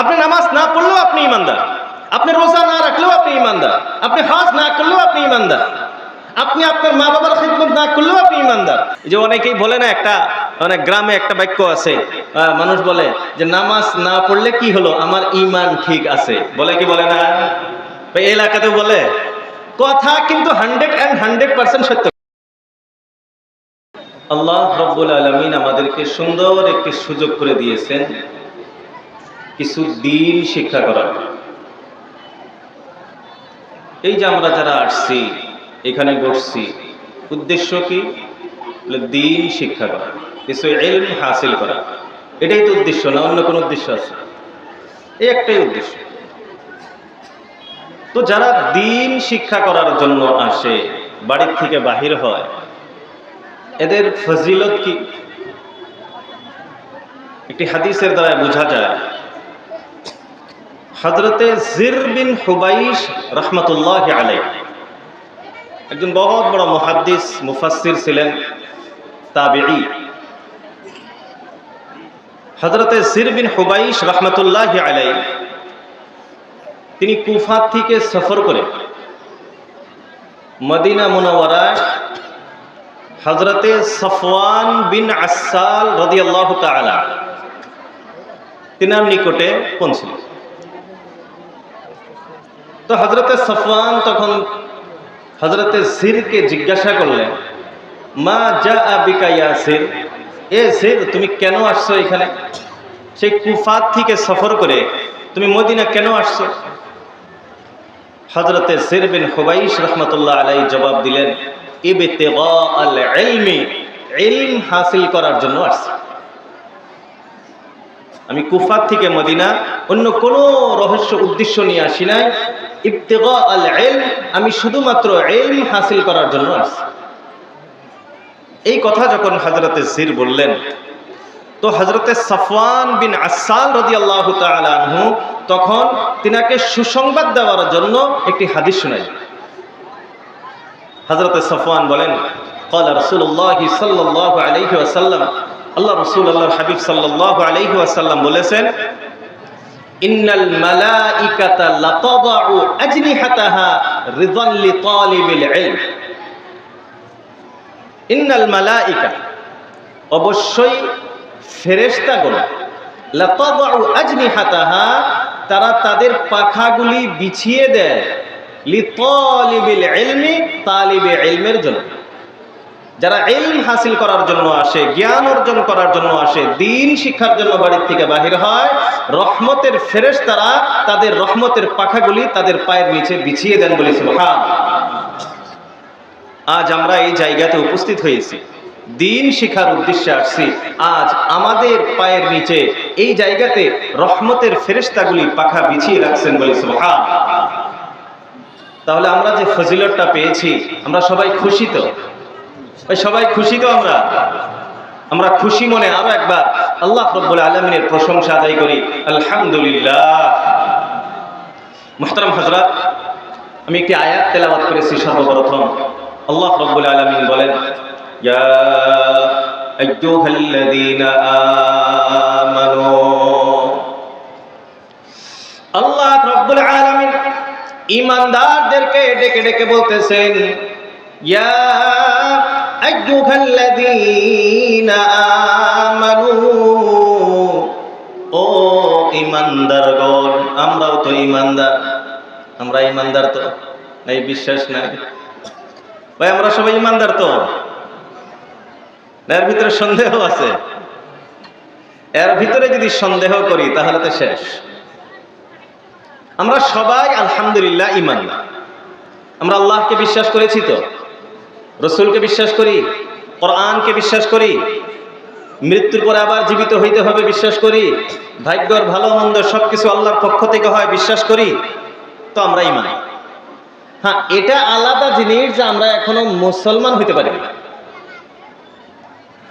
আপনি নামাজ না পড়লেও আপনি ঈমানদার, আপনি রোজা না রাখলেও আপনি ঈমানদার, আপনি হজ না করলেও আপনি ঈমানদার, আপনি আপনার মা বাবার খিদমত না করলেও আপনি ঈমানদার। এই যে অনেকেই বলে না, একটা অনেক গ্রামে একটা বাক্য আছে, মানুষ বলে যে নামাজ না পড়লে কি হলো, আমার ঈমান ঠিক আছে। বলে কি বলে না? এই এলাকাতেও বলে। কথা কিন্তু 100% সত্য। আল্লাহ রাব্বুল আলামিন আমাদেরকে সুন্দর একটি সুযোগ করে দিয়েছেন কিছু দ্বীন শিক্ষা করার। এই যে আমরা যারা আসছি, এখানে বসছি, উদ্দেশ্য কি? দ্বীন শিক্ষা করা, কিছু ইলম হাসিল করা। এটাই তো উদ্দেশ্য, না অন্য কোনো উদ্দেশ্য আছে? এই একটাই উদ্দেশ্য। তো যারা দ্বীন শিক্ষা করার জন্য আসে, বাড়ির থেকে বাহির হয়, এদের ফজিলত কি? একটি হাদিসের দ্বারা বোঝা যায়। হযরতে জির বিন হুবাইশ রাহমাতুল্লাহি আলাইহি একজন বহুত বড় মুহাদ্দিস মুফাসসির ছিলেন, তাবিঈ। হযরতে জির বিন হুবাইশ রাহমাতুল্লাহি আলাইহি তিনি কুফা থেকে সফর করে মদিনা মুনাওয়ারায় হযরতে সফওয়ান বিন আসাল রাদিয়াল্লাহু তাআলা তিনার নিকটে পৌঁছলেন। তো হযরতে সফওয়ান তখন হযরতে জিরকে জিজ্ঞাসা করলেন, মা জাআ বিকা ইয়া জির, এ জির তুমি কেন আসছো এখানে? সেই কুফা থেকে সফর করে তুমি মদিনা কেন আসছো? হযরতে জির বিন হুবাইশ রাহমাতুল্লাহ আলাইহি জবাব দিলেন, ইবতিগা আল ইলমি, ইলম হাসিল করার জন্য আসছি। আমি কুফা থেকে মদিনা অন্য কোনো রহস্য উদ্দেশ্য নিয়ে আসি নাই। ইবতিগা আল ইলম, আমি শুধুমাত্র ইলম হাসিল করার জন্য আসছি। এই কথা যখন হযরতে জির বললেন, তো হযরতে সফওয়ান বিন আসাল রাদিয়াল্লাহু তাআলা আনহু তখন তিনাকে সুসংবাদ দেওয়ার জন্য একটি হাদিস শোনালেন। হযরতে সফওয়ান বলেন, ক্বালা রাসূলুল্লাহি সাল্লাল্লাহু আলাইহি ওয়াসাল্লাম, আল্লাহ রাসূল আল্লাহর হাবিব সাল্লাল্লাহু আলাইহি ওয়াসাল্লাম বলেছেন, ইন্নাল মালাইকাতা লাতাদাউ আজনিহাতাহা রিদান লিতালিবিল ইলম। ইন্নাল মালাইকা, অবশ্যই ফেরেশতাগণ, লাতাদাউ আজনিহাতাহা, তারা তাদের পাখাগুলি বিছিয়ে দেয়, লিতালিবিল ইলমি, তালিবে ইলমের জন্য। যারা ইলম হাসিল করার জন্য আসে, জ্ঞান অর্জন করার জন্য আসে, দ্বীন শিক্ষার জন্য বাড়ির থেকে বাহির হয়, রহমতের ফেরেশতারা তাদের রহমতের পাখাগুলি তাদের পায়ের নিচে বিছিয়ে দেন। বলি সুবহান। আজ আমরা এই জায়গাতে উপস্থিত হয়েছি, দ্বীন শিক্ষার উদ্দেশ্যে আসছি। আজ আমাদের পায়ের নিচে এই জায়গাতে রহমতের ফেরেশতাগুলি পাখা বিছিয়ে রাখছেন। বলি সুবহান। তাহলে আমরা যে ফজিলতটা পেয়েছি, আমরা সবাই খুশি তো? সবাই খুশি তো? আমরা খুশি মনে আরো একবার আল্লাহ রাব্বুল আলামিনের প্রশংসা আদায় করি, আলহামদুলিল্লাহ। মুহতারাম হযরত, আমি একটি আয়াত তেলাওয়াত করেছি সর্বপ্রথম। আল্লাহ রাব্বুল আলামিন বলেন, ইয়া আইয়ুহাল্লাযীনা আমানু। আল্লাহ রাব্বুল আলামিন ঈমানদারদেরকে ডেকে ডেকে বলতেছেন, ইয়া আইয়ুহাল্লাযীনা আমানু, ও ঈমানদারগণ। আমরাও তো ঈমানদার। আমরা ঈমানদার তো? নাই বিশ্বাস নাই ভাই? আমরা সবাই ঈমানদার তো? এর ভিতরে সন্দেহ আছে? এর ভিতরে যদি সন্দেহ করি তাহলে তো শেষ। আমরা সবাই আলহামদুলিল্লাহ ঈমানদার। আমরা আল্লাহকে বিশ্বাস করেছি তো? রসুলকে বিশ্বাস করি, কোরআনকে বিশ্বাস করি, মৃত্যুর পরে আবার জীবিত হইতে হবে বিশ্বাস করি, ভাগ্যর ভালো মন্দ সবকিছু আল্লাহর পক্ষ থেকে হয় বিশ্বাস করি, তো আমরা ঈমান। হ্যাঁ, এটা আলাদা জিনিস যে আমরা এখনো মুসলমান হইতে পারি না।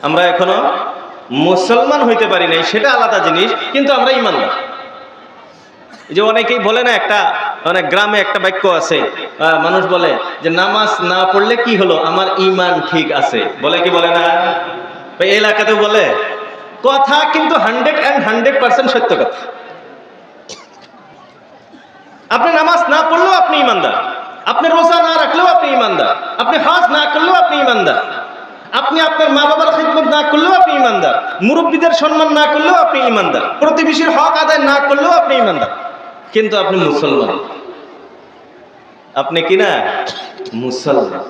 আমরা এখনো মুসলমান হইতে পারি নাই, সেটা আলাদা জিনিস, কিন্তু আমরা ঈমানদার। যে অনেকেই বলে না, একটা অনেক গ্রামে একটা বাক্য আছে, মানুষ বলে যে নামাজ না পড়লে কি হলো, আমার ঈমান ঠিক আছে। বলে কি বলে না? এই এলাকাতেও বলে। কথা কিন্তু 100% সত্য কথা। আপনি নামাজ না পড়লেও আপনি ইমানদার, আপনি রোজা না রাখলেও আপনি ইমানদার, আপনি হজ না করলেও আপনি ইমানদার, আপনি আপনার মা বাবার খিদমত না করলেও আপনি ইমানদার, মুরব্বীদের সম্মান না করলেও আপনি ইমানদার, প্রতিবেশীর হক আদায় না করলেও আপনি ইমানদার। কিন্তু আপনি মুসলমান, আপনি কি না মুসলমান।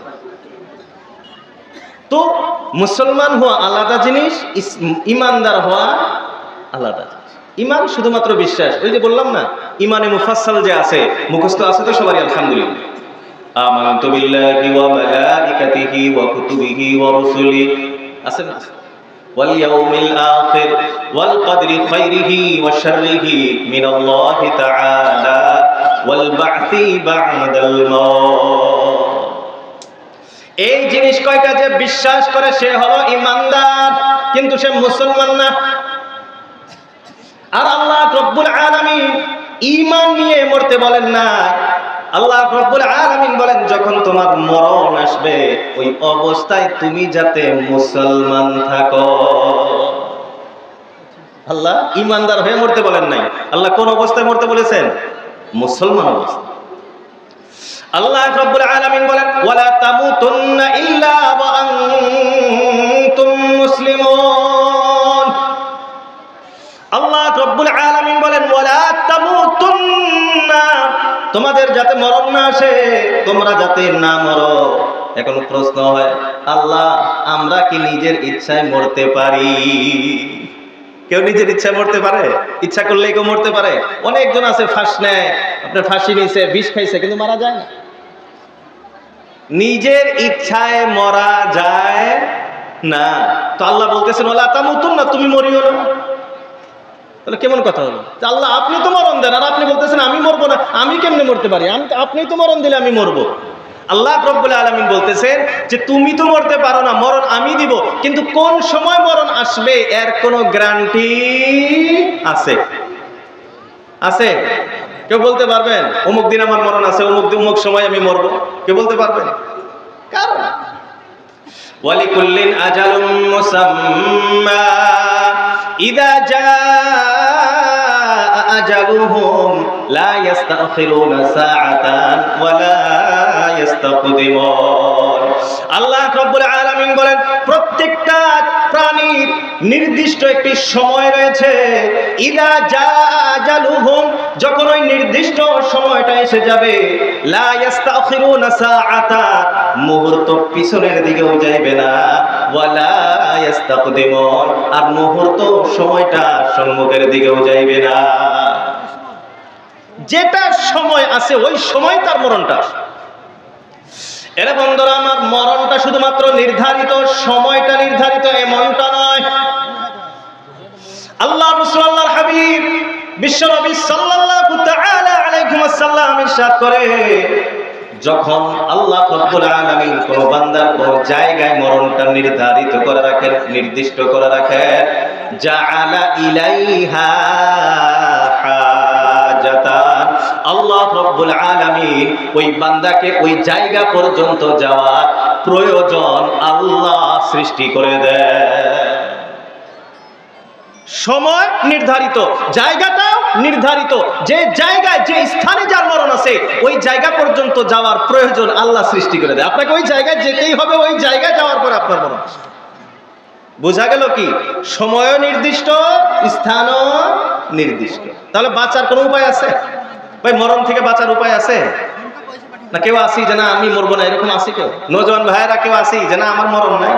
তো মুসলমান হওয়া আলাদা জিনিস, ইমানদার হওয়া আলাদা জিনিস। ইমান শুধুমাত্র বিশ্বাস, ওই যে বললাম না ইমানে মুফাসসাল যে আছে, মুখস্থ আছে তো সবারই আলহামদুলিল্লাহ। আমানতু বিল্লাহি ওয়া মালাইকাতিহি ওয়া কুতুবিহি ওয়া রুসুলিহি, আছে না? ওয়াল ইয়াউমিল আখির ওয়াল কদরি খাইরিহি ওয়া শাররিহি মিনাল্লাহি তাআলা ওয়াল বা'থি বা'দাল মাউত। এই জিনিস কয়টা যে বিশ্বাস করে সে হলো ইমানদার, কিন্তু সে মুসলমান না। আর আল্লাহ রব্বুল আলামিন ঈমান নিয়ে মরতে বলেন না, আল্লাহ রব্বুল আলামিন বলেন যখন তোমার মরণ আসবে ওই অবস্থায় তুমি যাতে মুসলমান থাকো। আল্লাহ ঈমানদার হয়ে মরতে বলেন নাই, আল্লাহ কোন অবস্থায় মরতে বলেছেন? মুসলমান অবস্থায়। আল্লাহ রব্বুল আলামিন বলেন ওয়ালা তামুতুন্না ইল্লা ওয়া আনতুম মুসলিমুন। আল্লাহ রব্বুল আলামিন বলেন ওয়ালা তামুতুন্না, তোমাদের যাতে মরণ না আসে, তোমরা যাতে না মরো। এখন প্রশ্ন হয়, আল্লাহ আমরা কি নিজের ইচ্ছায় মরতে পারি? কেউ নিজের ইচ্ছায় মরতে পারে? ইচ্ছা করলেই কেউ মরতে পারে? অনেকজন আছে ফাঁস নেয়, আপনার ফাঁসি নিয়েছে, বিষ খাইছে, কিন্তু মারা যায় না। নিজের ইচ্ছায় মরা যায় না। তো আল্লাহ বলতেছেন ওয়ালা তামুতুন্না, তুমি মরিও না। তাহলে কেমন কথা হলো? আল্লাহ আপনি তো মরণ দেন, আর আপনি বলতেছেন আমি মরবো না। আমি কেমনে মরতে পারি? আপনি তো মরণ দিলে আমি মরবো। আল্লাহ রব্বুল আলামিন বলতেছেন যে তুমি তো মরতে পারো না, মরণ আমি দিব, কিন্তু কোন সময় মরণ আসবে এর কোনো গ্যারান্টি আছে? আছে? কেউ বলতে পারবেন অমুক দিন আমার মরণ আছে, অমুক সময় আমি মরবো? কেউ বলতে পারবেন? কারণ ওয়ালিকুল্লিন আজালুম মুসাম্মা ইযা জাআ আজালুহুম লা ইস্তাখিরুনা সাআতান ওয়া লা ইস্তাকদিমুন। আল্লাহ রাব্বুল আলামিন বলেন প্রত্যেকটা প্রাণীর নির্দিষ্ট একটি সময় রয়েছে। ইযা জাআ আজালুহুম, যখন ওই নির্দিষ্ট সময়টা এসে যাবে, লা ইস্তাখিরুনা সাআতান, মুহূর্ত পিছনের দিকেও যাইবে না, ওয়া লা ইস্তাকদিমুন, আর মুহূর্ত সময়টা সম্মুখের দিকেও যাইবে না। যেটা সময় আছে ওই সময় তার মরণটা আসবে। এরা বন্ধুরা আমার, মরণটা শুধুমাত্র নির্ধারিত, সময়টা নির্ধারিত এমনটা নয়। আল্লাহ রাসূল আল্লাহর হাবিব বিশ্বনবী সাল্লাল্লাহু তাআলা আলাইহি ওয়াসাল্লাম ইরশাদ করে, যখন আল্লাহ রাব্বুল আলামিন কোন বান্দার কোন জায়গায় মরণটা নির্ধারিত করে রাখেন, নির্দিষ্ট করে রাখেন, জাআলা ইলাইহা হাজাতান, আল্লাহ রাব্বুল আলামিন ওই বান্দাকে ওই জায়গা পর্যন্ত যাওয়ার প্রয়োজন আল্লাহ সৃষ্টি করে দেয়। সময় নির্ধারিত, জায়গাটাও নির্ধারিত। যে জায়গায় যে স্থানে যার মরণ আছে ওই জায়গা পর্যন্ত যাওয়ার প্রয়োজন আল্লাহ সৃষ্টি করে দেয়। আপনাকে ওই জায়গায় যেতেই হবে, ওই জায়গায় যাওয়ার পরে আপনার মরণ আসবে। বোঝা গেল কি? সময়ও নির্দিষ্ট, স্থানও নির্দিষ্ট। তাহলে বাঁচার কোনো উপায় আছে ভাই? মরণ থেকে বাঁচার উপায় আছে না? কেউ আসি যে না আমি মরবো না, এরকম আসি কেউ? নওজোয়ান ভাইয়েরা কেউ আসি যে না আমার মরণ নাই?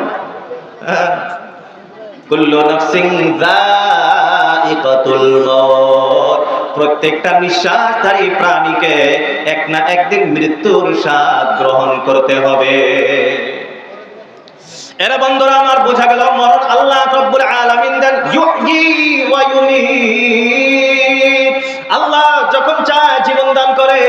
কুল্লু নাফসিন যায়িকাতুল মাউত, প্রত্যেকটা নিঃশ্বাসধারী প্রাণীকে এক না একদিন মৃত্যুর স্বাদ গ্রহণ করতে হবে। এরা বন্ধুরা আমার, বোঝা গেল মরণ আল্লাহ রাব্বুল আলামিন দেন, ইউহয়ী ওয়া ইউমীত। আল্লাহ যখন চায় জীবন দান করে,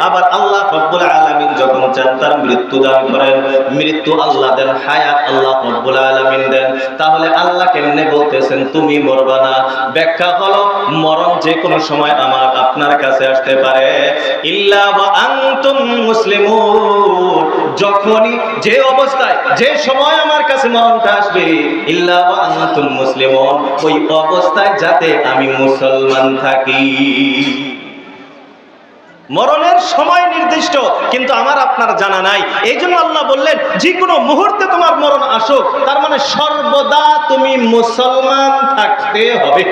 আবার আল্লাহ রাব্বুল আলামিন যখন চান তার মৃত্যু দান করেন। মৃত্যু আল্লাহ দেন, হায়াত আল্লাহ রাব্বুল আলামিন দেন। তাহলে আল্লাহ কেমনে বলতেছেন তুমি মরবা না? ব্যাখ্যা হলো মরণ যে কোনো সময় আমার আপনার কাছে আসতে পারে। ইল্লা ওয়া আনতুম মুসলিমুন, যখনই যে অবস্থায় যে সময় আমার কাছে মরণটা আসবে, ইল্লা ওয়া আনতুম মুসলিমুন, ওই অবস্থায় যাতে আমি মুসলমান থাকি। মরণের সময় নির্দিষ্ট, কিন্তু আমার আপনার জানা নাই। এই জন্য আল্লাহ বললেন যে কোনো মুহূর্তে তোমার মরণ আসুক, তার মানে সর্বদা তুমি মুসলমান থাকতে হবে।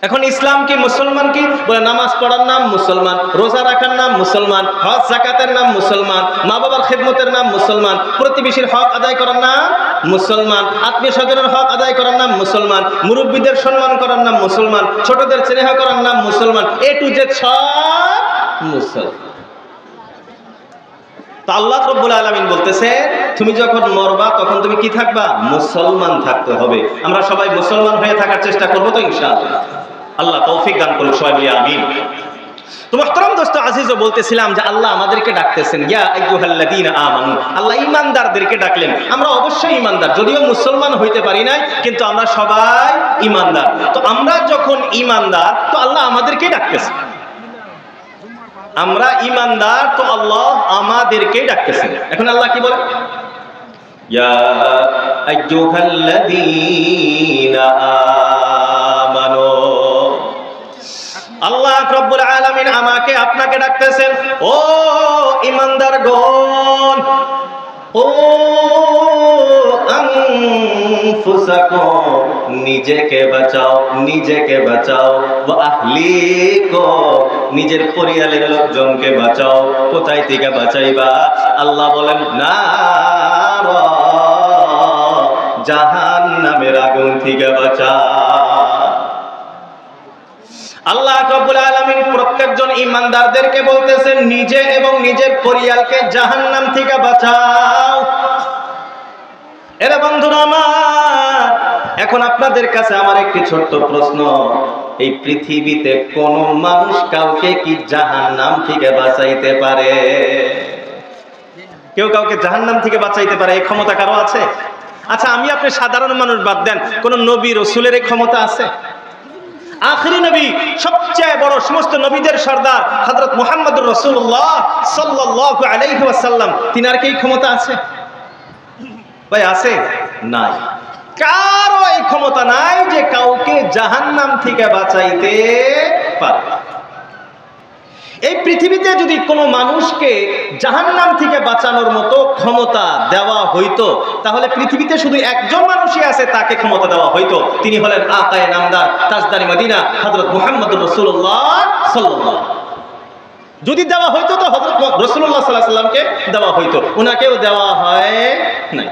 এখন ইসলাম কি, মুসলমান কি? বলে নামাজ পড়ার নাম মুসলমান, রোজা রাখার নাম মুসলমান, হজ যাকাতের নাম মুসলমান, মা বাবার খেদমতের নাম মুসলমান, প্রতিবেশীর হক আদায় করার নাম মুসলমান, আত্মীয় স্বজনের হক আদায় করার নাম মুসলমান, মুরব্বীদের সম্মান করার নাম মুসলমান, ছোটদের স্নেহ করার নাম মুসলমান, এ টু জেড সব মুসলমান। তো আল্লাহ রাব্বুল আলামিন বলতেছে তুমি যখন মরবা তখন তুমি কি থাকবা? মুসলমান থাকতে হবে। আমরা সবাই মুসলমান হয়ে থাকার চেষ্টা করবো তো ইনশাআল্লাহ। আল্লাহ তৌফিক দান করুন, সবাই বলি আমিন। তো মুহতারাম দোস্ত আজিজও বলতেছিলাম যে আল্লাহ আমাদেরকে ডাকতেছেন, ইয়া আইয়ুহাল্লাযীনা আমানু, আল্লাহ ঈমানদারদেরকে ডাকলেন। আমরা অবশ্যই ঈমানদার, যদিও মুসলমান হইতে পারি নাই, কিন্তু আমরা সবাই ঈমানদার। তো আমরা যখন ঈমানদার, তো আল্লাহ আমাদেরকেই ডাকতেছেন। আমরা ঈমানদার, তো আল্লাহ আমাদেরকেই ডাকতেছেন। এখন আল্লাহ কি বলে? ইয়া আইয়ুহাল্লাযীনা আমানু, আল্লাহ রাব্বুল আলামিন আমাকে আপনাকে ডাকতেছেন, ও ঈমানদারগণ, ও আনফুসাকুম, নিজেকে বাঁচাও, নিজেকে বাঁচাও, ওয়া আহলিকুম, নিজের পরিবারের লোকজনকে বাঁচাও। কোথায় থেকে বাঁচাইবা? আল্লাহ বলেন নার, জাহান্নামের আগুন থেকে বাঁচাও। আল্লাহ রাব্বুল আলামিন প্রত্যেকজন ঈমানদারদেরকে বলতেছেন নিজে এবং নিজের পরিবারকে জাহান্নাম থেকে বাঁচাও। এরে বন্ধুরা আমার, এখন আপনাদের কাছে আমার একটি ছোট্ট প্রশ্ন, এই পৃথিবীতে কোন মানুষ কাউকে কি জাহান্নাম থেকে বাঁচাইতে পারে? কেউ কাউকে জাহান্নাম থেকে বাঁচাইতে পারে? এই ক্ষমতা কারো আছে? আচ্ছা, আমি আপনি সাধারণ মানুষ বাদ দেন, কোন নবী রাসূলের এই ক্ষমতা আছে? আখেরি নবী, সবচেয়ে বড় সমস্ত নবীদের সর্দার হযরত মুহাম্মদুর রাসূলুল্লাহ সাল্লাল্লাহু আলাইহি ওয়াসাল্লাম, তিনার কি ক্ষমতা আছে? ভাই আছে? নাই। কারো এই ক্ষমতা নাই যে কাউকে জাহান্নাম থেকে বাঁচাইতে পারে। এই পৃথিবীতে যদি কোনো মানুষকে জাহান্নাম থেকে বাঁচানোর মতো ক্ষমতা দেওয়া হইতো, তাহলে পৃথিবীতে শুধু একজন মানুষই আছে তাকে ক্ষমতা দেওয়া হইতো। তিনি হলেন আকায়ে নামদার, তাজদারি মদিনা, হযরত মুহাম্মদুর রাসূলুল্লাহ সাল্লাল্লাহু। যদি দেওয়া হইতো তো হযরত রাসূলুল্লাহ সাল্লাল্লাহু আলাইহি ওয়াসাল্লামকে দেওয়া হইতো, উনাকেও দেওয়া হয় নাই।